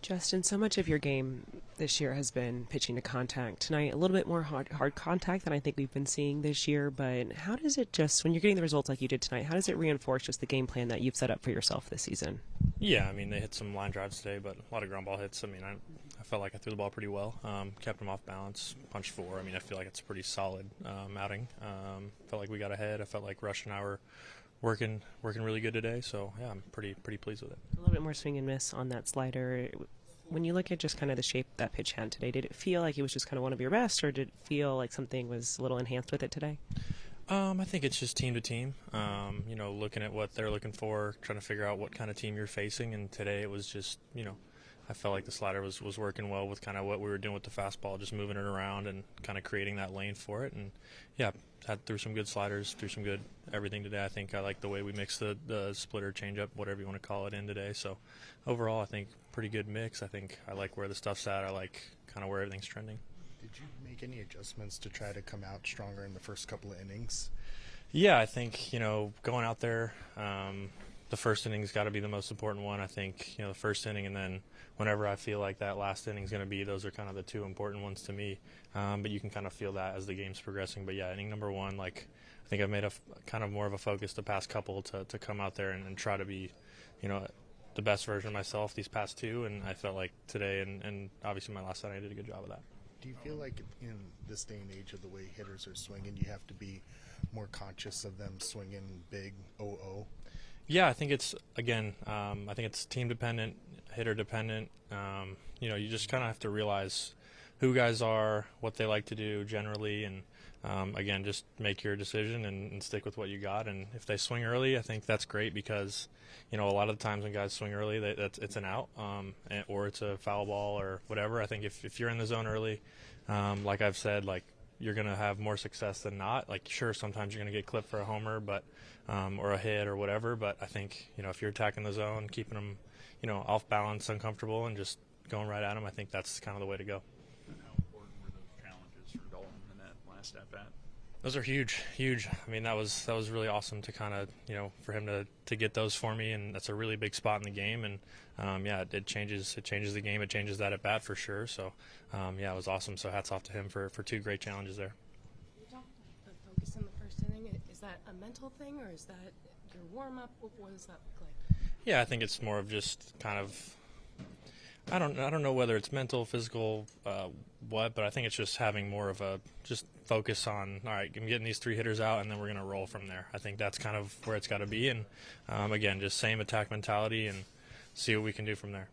Justin, so much of your game this year has been pitching to contact. Tonight, a little bit more hard contact than I think we've been seeing this year, but how does it just, when you're getting the results like you did tonight, how does it reinforce just the game plan that you've set up for yourself this season? Yeah, I mean, they hit some line drives today, but a lot of ground ball hits. I mean, I felt like I threw the ball pretty well, kept them off balance, punched 4. I mean, I feel like it's a pretty solid outing. Felt like we got ahead. I felt like Rush and I were working really good today, so yeah, I'm pretty pleased with it. A little bit more swing and miss on that slider. When you look at just kind of the shape that pitch had today, did it feel like it was just kind of one of your best, or did it feel like something was a little enhanced with it today? I think it's just team to team, looking at what they're looking for, trying to figure out what kind of team you're facing, and today it was just, I felt like the slider was working well with kind of what we were doing with the fastball, just moving it around and kind of creating that lane for it. And, yeah, threw some good sliders, threw some good everything today. I think I like the way we mixed the splitter, changeup, whatever you want to call it, in today. So, overall, I think pretty good mix. I think I like where the stuff's at. I like kind of where everything's trending. Did you make any adjustments to try to come out stronger in the first couple of innings? Yeah, I think, going out there, the first inning's got to be the most important one. I think, the first inning, and then whenever I feel like that last inning's going to be, those are kind of the two important ones to me. But you can kind of feel that as the game's progressing. But, yeah, inning number 1, I think I've made a kind of more of a focus the past couple to come out there and try to be, the best version of myself these past 2. And I felt like today and obviously my last outing I did a good job of that. Do you feel like in this day and age of the way hitters are swinging, you have to be more conscious of them swinging big 0-0? Yeah, I think it's, again, I think it's team dependent, hitter dependent. You just kind of have to realize who guys are, what they like to do generally, and again, just make your decision and stick with what you got. And if they swing early, I think that's great because, a lot of the times when guys swing early, it's an out or it's a foul ball or whatever. I think if you're in the zone early, like I've said, you're going to have more success than not. Sure, sometimes you're going to get clipped for a homer, but or a hit or whatever. But I think, if you're attacking the zone, keeping them, off balance, uncomfortable, and just going right at them, I think that's kind of the way to go. And how important were those challenges for Dalton in that last at-bat? Those are huge. I mean, that was really awesome to kind of, for him to get those for me, and that's a really big spot in the game. And it changes the game. It changes that at bat for sure. So it was awesome. So hats off to him for 2 great challenges there. You talked about the focus in the first inning. Is that a mental thing, or is that your warm up? What does that look like? Yeah, I think it's more of just kind of. I don't know whether it's mental, physical, but I think it's just having more of a just focus on, all right, I'm getting these 3 hitters out, and then we're going to roll from there. I think that's kind of where it's got to be. And, again, just same attack mentality and see what we can do from there.